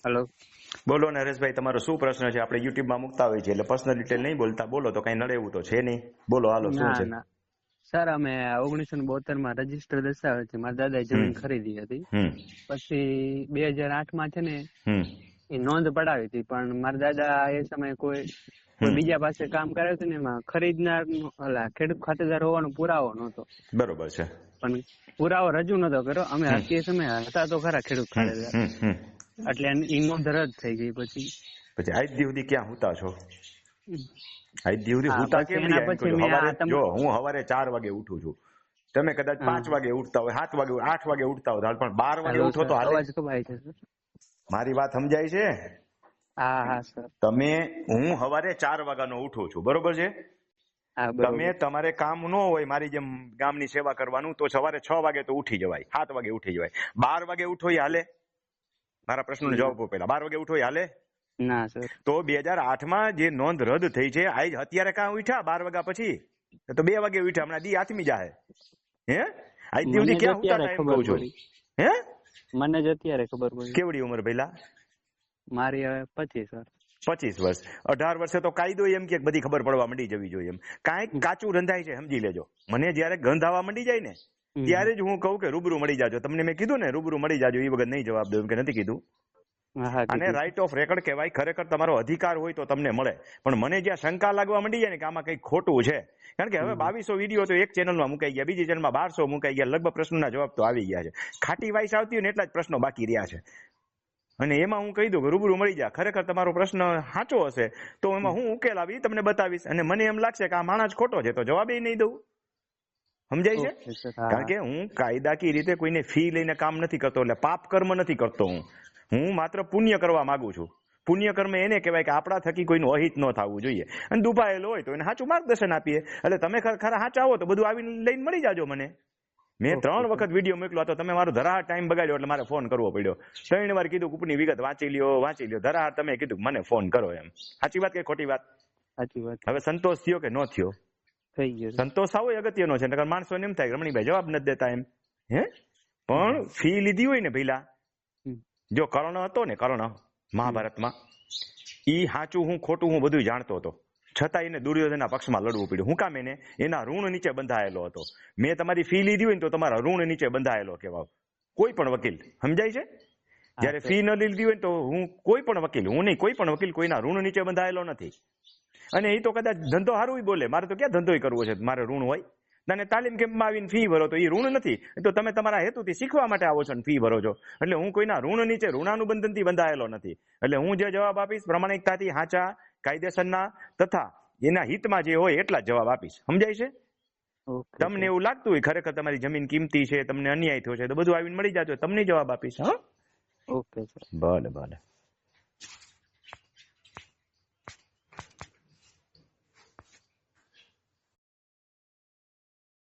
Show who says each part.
Speaker 1: Hello.
Speaker 2: બોલો નરેશભાઈ, તમારો શું પ્રશ્ન છે? આપણે યુટ્યુબ માં મૂકતા હોય છે એટલે પર્સનલ ડિટેલ નહીં બોલતા. બોલો તો કઈ નડે એવું તો છે નહીં. બોલો, હાલો, શું
Speaker 1: ના
Speaker 2: છે?
Speaker 1: ના સર, અમે 1972 માં રજીસ્ટર દસ્તાવેજ છે મારા દાદાએ જમીન ખરીદી હતી. પછી 2008 માં છે ને એ નોંધ પડાવી હતી, પણ મારા દાદા એ સમયે કોઈ બીજા પાસે કામ કરે છે ને એમાં ખરીદનાર ખેડૂત ખાતેદાર હોવાનો પુરાવો નહોતો.
Speaker 2: બરોબર છે.
Speaker 1: પણ પુરાવો રજૂ નતો કર્યો. અમે તે સમયે હતા તો ખરા ખેડૂત ખાતેદાર, એટલે એ નોંધ રદ થઈ ગઈ. પછી
Speaker 2: આજ દી સુધી ક્યાં હુતા છો? આજ દી સુધી હુતા કેમ
Speaker 1: એના
Speaker 2: રહ્યા?
Speaker 1: પછી
Speaker 2: હવારે જો હું સવારે 4 વાગે ઉઠું છું, તમે કદાચ 5 વાગે ઉઠતા હોય, 7 વાગે, 8 વાગે ઉઠતા હોય, પણ 12 વાગે ઉઠો તો હાલે?
Speaker 1: અવાજ કપાય છે સર.
Speaker 2: મારી વાત સમજાય છે?
Speaker 1: હા હા સર.
Speaker 2: હું સવારે 4 વાગ્યાનો ઉઠું છું, બરોબર છે? તમે તમારે કામ ન હોય મારી જેમ ગામની સેવા કરવાનું, તો સવારે 6 વાગે તો ઉઠી જવાય, 7 વાગે ઉઠી જવાય. 12 વાગે ઉઠો એ હાલે? મારા પ્રશ્નનો જવાબ આપો પહેલા. 12 વાગે ઉઠો એ હાલે?
Speaker 1: ના સર.
Speaker 2: તો 2008 માં જે નોંધ રદ થઈ છે, આજ અત્યારે કાં ઉઠ્યા 12 વાગ્યા પછી? તો 2 વાગે ઉઠ્યા, હમણાં દી આથમી જાહે. હે આજ દી સુધી ક્યાં ઉઠતા હતા એમ કહું છું? હે
Speaker 1: મને જ અત્યારે ખબર પડી.
Speaker 2: કેવડી ઉંમર પહેલા?
Speaker 1: મારી હવે 25 સર.
Speaker 2: 25 વર્ષ. 18 વર્ષે તો કાયદો એમ કે બધી ખબર પડવા માંડી જવી જોઈએ. એમ કાંઈક કાચું રંધાય છે, સમજી લેજો. મને જયારે ગંધ આવવા માંડી જાય ને ત્યારે જ હું કહું કે રૂબરૂ મળી જાજો. તમને મેં કીધું ને રૂબરૂ મળી જાજો, એ વખત નહીં જવાબ દઉં, એમ કે નથી કીધું. અને રાઇટ ઓફ રેકર્ડ કહેવાય. ખરેખર તમારો અધિકાર હોય તો તમને મળે, પણ મને જ્યાં શંકા લાગવા માંડી જાય ને કે આમાં કંઈક ખોટું છે, કારણ કે હવે 2200 વિડીયો તો એક ચેનલમાં મુકાઈ ગયા, બીજી ચેનલમાં 1200 મુકાઈ ગયા, લગભગ પ્રશ્નના જવાબ તો આવી ગયા છે. ખાટી વાઈસ આવતી હોય ને એટલા જ પ્રશ્નો બાકી રહ્યા છે. અને એમાં હું કહી દઉં કે રૂબરૂ મળી જાય, ખરેખર તમારો પ્રશ્ન સાચો હશે તો એમાં હું ઉકેલ આવી તમને બતાવીશ. અને મને એમ લાગશે કે આ માણસ ખોટો છે તો જવાબ એ નહીં દઉં. સમજાય છે? કારણ કે હું કાયદાકીય રીતે કોઈને ફી લઈને કામ નથી કરતો, એટલે પાપ કર્મ નથી કરતો. હું માત્ર પુણ્ય કરવા માંગુ છું. પુણ્ય કર્મ એને કહેવાય કે આપણા થકી કોઈનું અહિત ન થવું જોઈએ. અને દુભાયેલો હોય તો એને સાચું માર્ગદર્શન આપીએ. એટલે તમે ખરા સાચા આવો તો બધું આવીને લઈને મળી જાજો મને. મેં 3 વખત વિડીયો મોકલ્યો હતો, તમે મારો ધરાહાર ટાઈમ બગાડ્યો એટલે મારે ફોન કરવો પડ્યો. 3 વાર કીધું કુપની વિગત વાંચી લ્યો. ધરાહાર તમે કીધું મને ફોન કરો એમ. સાચી વાત કે ખોટી વાત?
Speaker 1: સાચી વાત.
Speaker 2: હવે સંતોષ થયો કે ન થયો?
Speaker 1: થઈ ગયો. સંતોષ
Speaker 2: આવો અગત્યનો છે, નકર માણસો એમ થાય રમણીભાઈ જવાબ નથી દેતા એમ. હે પણ ફી લીધી હોય ને પહેલા, જો કર્ણ હતો ને, કર્ણ મહાભારતમાં, ઈ સાચું હું ખોટું હું બધું જાણતો હતો, છતાં એને દુર્યોધનના પક્ષમાં લડવું પડ્યું. હું કામ? એને એના ઋણ નીચે બંધાયેલો હતો. મેં તમારી ફી લીધી હોય ને તો તમારા ઋણ નીચે બંધાયેલો કહેવાય કોઈ પણ વકીલ. સમજાય છે? જયારે ફી ન લીધી હોય તો હું કોઈ પણ વકીલ, હું નહીં, કોઈ પણ વકીલ કોઈના ઋણ નીચે બંધાયેલો નથી. અને એ તો કદાચ ધંધો સારું બોલે, મારે તો ક્યાં ધંધો કરવો છે, મારે ઋણ હોય. અને તાલીમ કેમ્પમાં આવીને ફી ભરો તો એ ઋણ નથી, તો તમે તમારા હેતુથી શીખવા માટે આવો છો ને ફી ભરો છો. એટલે હું કોઈના ઋણ નીચે ઋણાનુબંધનથી બંધાયેલો નથી. એટલે હું જે જવાબ આપીશ પ્રમાણિકતાથી, સાચા, કાયદેસરના તથા એના હિતમાં જે હોય એટલા જ જવાબ આપીશ. સમજાય છે? તમને એવું લાગતું હોય ખરેખર તમારી જમીન કિંમતી છે, તમને અન્યાય થયો છે, તો બધું આવીને મળી જાજો, તમને જવાબ આપીશ. હા, ઓકે સર. ભલે ભલે.